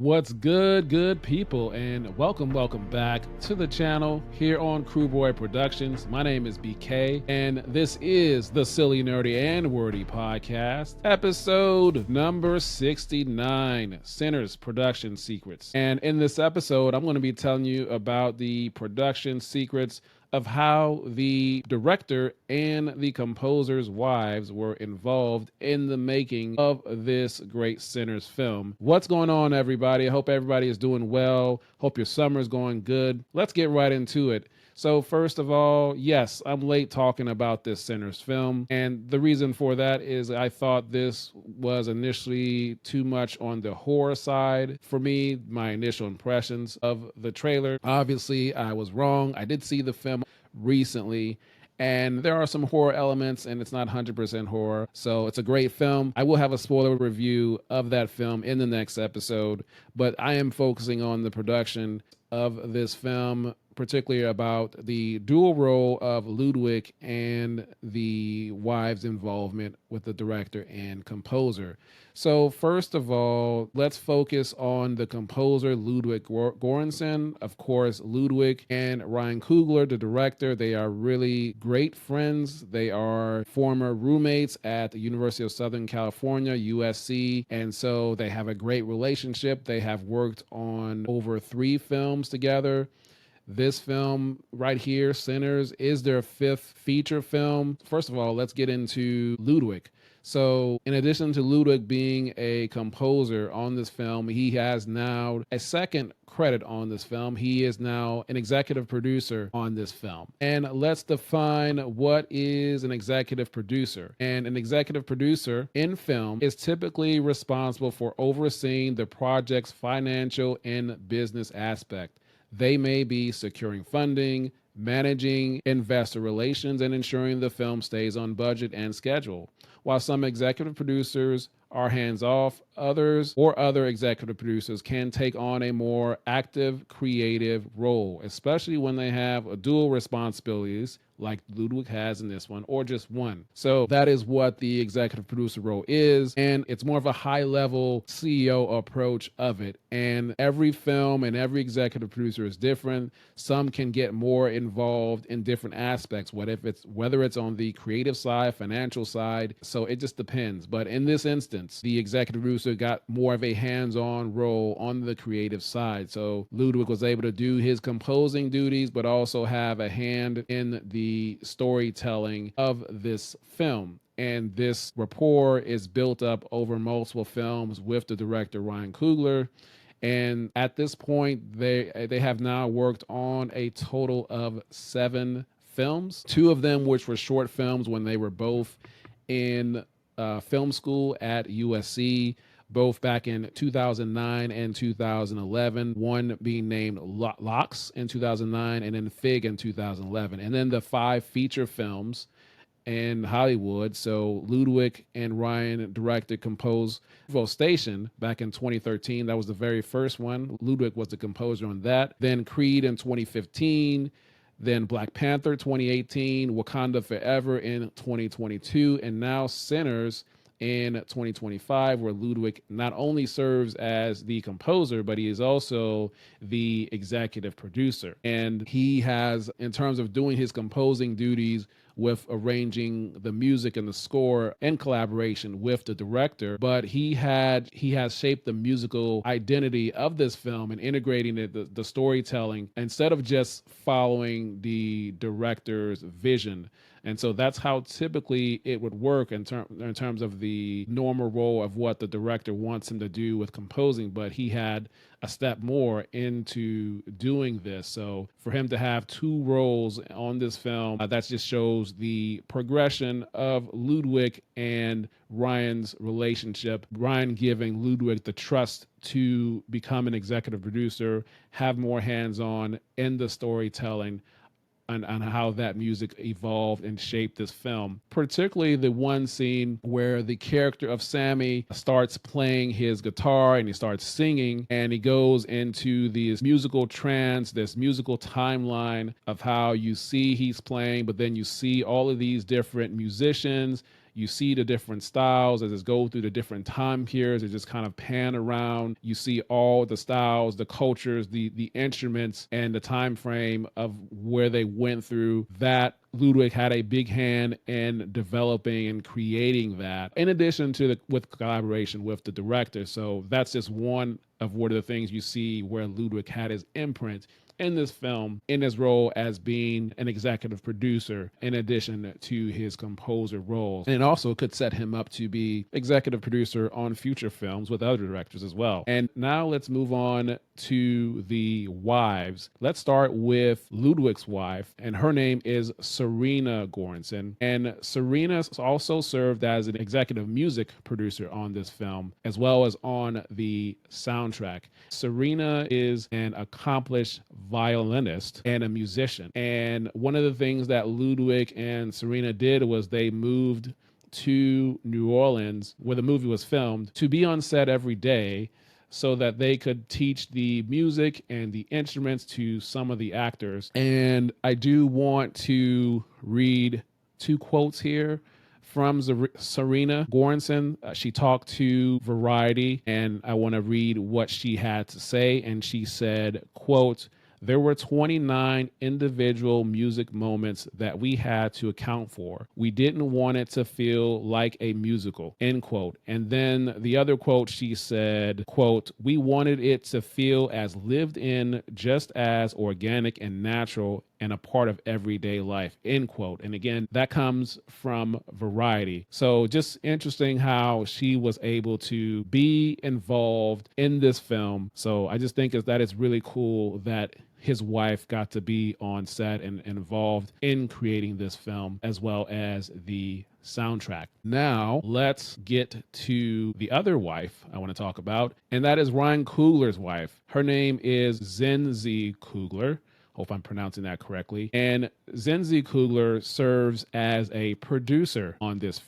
What's good people, and welcome back to the channel here on Crewboy Productions. My name is BK, and this is the Silly, Nerdy, and Wordy podcast, episode number 69, Sinners Production Secrets. And in this episode, I'm going to be telling you about the production secrets of how the director and the composer's wives were involved in the making of this great Sinners film. What's going on, everybody? I hope everybody is doing well. Hope your summer is going good. Let's get right into it. So first of all, yes, I'm late talking about this Sinners film, and the reason for that is I thought this was initially too much on the horror side. For me, my initial impressions of the trailer, obviously I was wrong. I did see the film recently, and there are some horror elements, and it's not 100% horror, so it's a great film. I will have a spoiler review of that film in the next episode, but I am focusing on the production of this film, particularly about the dual role of Ludwig and the wives' involvement with the director and composer. So first of all, let's focus on the composer, Ludwig Goransson. Of course, Ludwig and Ryan Coogler, the director, they are really great friends. They are former roommates at the University of Southern California, USC, and so they have a great relationship. They have worked on over 3 films together. This film right here, Sinners, is their 5th feature film. First of all, let's get into Ludwig. So in addition to Ludwig being a composer on this film, he has now a second credit on this film. He is now an executive producer on this film. And let's define what is an executive producer. And an executive producer in film is typically responsible for overseeing the project's financial and business aspect. They may be securing funding, managing investor relations, and ensuring the film stays on budget and schedule. While some executive producers are hands-off, other executive producers can take on a more active, creative role, especially when they have dual responsibilities like Ludwig has in this one, or just one. So that is what the executive producer role is, and it's more of a high-level CEO approach of it. And every film and every executive producer is different. Some can get more involved in different aspects, whether it's on the creative side, financial side, so it just depends. But in this instance, the executive producer got more of a hands-on role on the creative side. So Ludwig was able to do his composing duties, but also have a hand in the storytelling of this film. And this rapport is built up over multiple films with the director Ryan Coogler. And at this point, they have now worked on a total of 7 films, 2 of them which were short films when they were both in film school at USC, both back in 2009 and 2011, one being named Locks in 2009 and then Fig in 2011. And then the 5 feature films in Hollywood. So Ludwig and Ryan directed, composed Station back in 2013. That was the very first one. Ludwig was the composer on that. Then Creed in 2015. Then Black Panther 2018, Wakanda Forever in 2022, and now Sinners in 2025, where Ludwig not only serves as the composer, but he is also the executive producer. And he has, in terms of doing his composing duties with arranging the music and the score in collaboration with the director, but he has shaped the musical identity of this film and integrating the storytelling instead of just following the director's vision. And so that's how typically it would work in terms of the normal role of what the director wants him to do with composing, but he had a step more into doing this. So for him to have 2 roles on this film, that just shows the progression of Ludwig and Ryan's relationship. Ryan giving Ludwig the trust to become an executive producer, have more hands-on in the storytelling, on how that music evolved and shaped this film. Particularly the one scene where the character of Sammy starts playing his guitar and he starts singing, and he goes into this musical trance, this musical timeline of how you see he's playing, but then you see all of these different musicians. You see the different styles as it goes through the different time periods. It just kind of pan around. You see all the styles, the cultures, the instruments, and the time frame of where they went through. That Ludwig had a big hand in developing and creating that, in addition to with collaboration with the director. So that's just one of what are the things you see where Ludwig had his imprint in this film, in his role as being an executive producer, in addition to his composer roles. And it also could set him up to be executive producer on future films with other directors as well. And now let's move on to the wives. Let's start with Ludwig's wife, and her name is Serena Göransson. And Serena also served as an executive music producer on this film, as well as on the soundtrack. Serena is an accomplished violinist and a musician. And one of the things that Ludwig and Serena did was they moved to New Orleans, where the movie was filmed, to be on set every day so that they could teach the music and the instruments to some of the actors. And I do want to read two quotes here from Serena Göransson. She talked to Variety, and I want to read what she had to say. And she said, quote, "There were 29 individual music moments that we had to account for. We didn't want it to feel like a musical," end quote. And then the other quote, she said, quote, "We wanted it to feel as lived in, just as organic and natural and a part of everyday life," end quote. And again, that comes from Variety. So just interesting how she was able to be involved in this film. So I just think that it's really cool that his wife got to be on set and involved in creating this film, as well as the soundtrack. Now, let's get to the other wife I want to talk about, and that is Ryan Coogler's wife. Her name is Zinzi Coogler. Hope I'm pronouncing that correctly. And Zinzi Coogler serves as a producer on this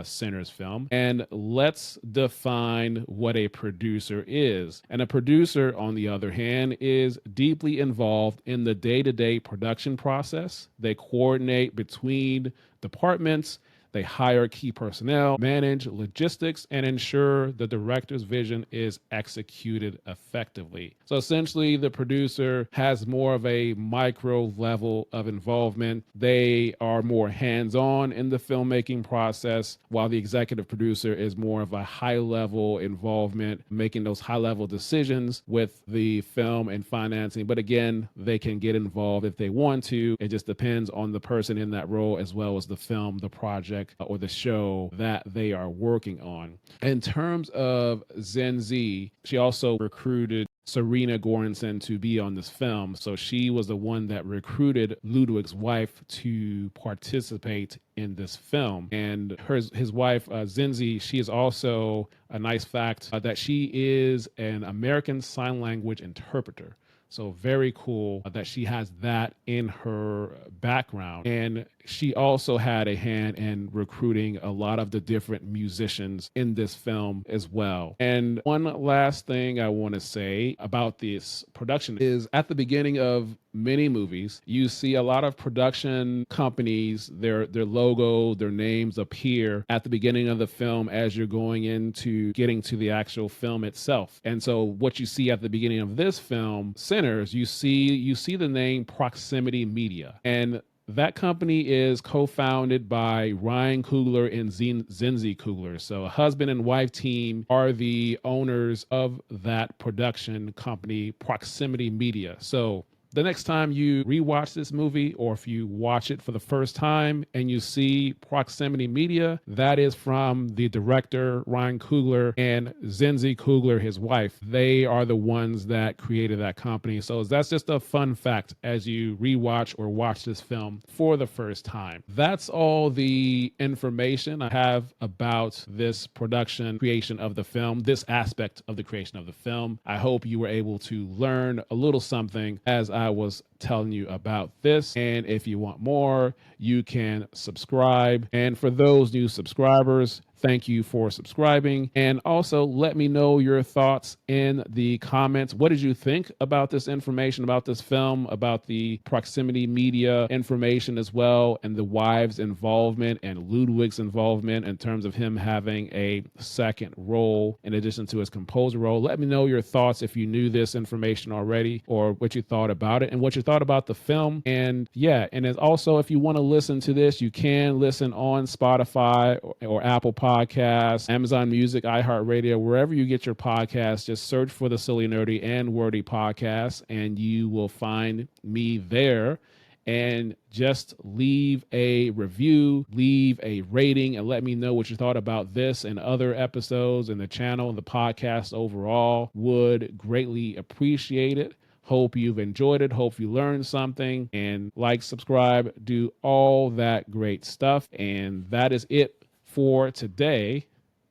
Sinners film. And let's define what a producer is. And a producer, on the other hand, is deeply involved in the day-to-day production process. They coordinate between departments. They hire key personnel, manage logistics, and ensure the director's vision is executed effectively. So essentially, the producer has more of a micro level of involvement. They are more hands-on in the filmmaking process, while the executive producer is more of a high-level involvement, making those high-level decisions with the film and financing. But again, they can get involved if they want to. It just depends on the person in that role, as well as the film, the project, or the show that they are working on. In terms of Zinzi, she also recruited Serena Göransson to be on this film. So she was the one that recruited Ludwig's wife to participate in this film. And his wife, Zinzi, she is also, a nice fact, that she is an American Sign Language interpreter. So very cool that she has that in her background. And she also had a hand in recruiting a lot of the different musicians in this film as well. And one last thing I want to say about this production is, at the beginning of many movies, you see a lot of production companies, their logo, their names appear at the beginning of the film as you're going into getting to the actual film itself. And so what you see at the beginning of this film, Sinners, you see the name Proximity Media. And that company is co-founded by Ryan Coogler and Zinzi Coogler. So a husband and wife team are the owners of that production company, Proximity Media. So the next time you rewatch this movie, or if you watch it for the first time and you see Proximity Media, that is from the director, Ryan Coogler, and Zinzi Coogler, his wife. They are the ones that created that company. So that's just a fun fact as you rewatch or watch this film for the first time. That's all the information I have about this production creation of the film, this aspect of the creation of the film. I hope you were able to learn a little something as I was telling you about this. And if you want more, you can subscribe. And for those new subscribers, thank you for subscribing. And also let me know your thoughts in the comments. What did you think about this information, about this film, about the proximity media information as well, and the wives' involvement and Ludwig's involvement in terms of him having a second role in addition to his composer role? Let me know your thoughts if you knew this information already, or what you thought about it and what you thought about the film. And yeah, and as also, if you want to listen to this, you can listen on Spotify or Apple Podcasts, Amazon Music, iHeartRadio, wherever you get your podcasts. Just search for the Silly, Nerdy, and Wordy podcast, and you will find me there. And just leave a review, leave a rating, and let me know what you thought about this and other episodes and the channel and the podcast overall. Would greatly appreciate it. Hope you've enjoyed it. Hope you learned something. And like, subscribe, do all that great stuff. And that is it for today.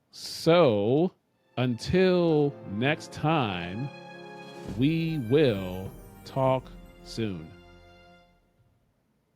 So until next time, we will talk soon.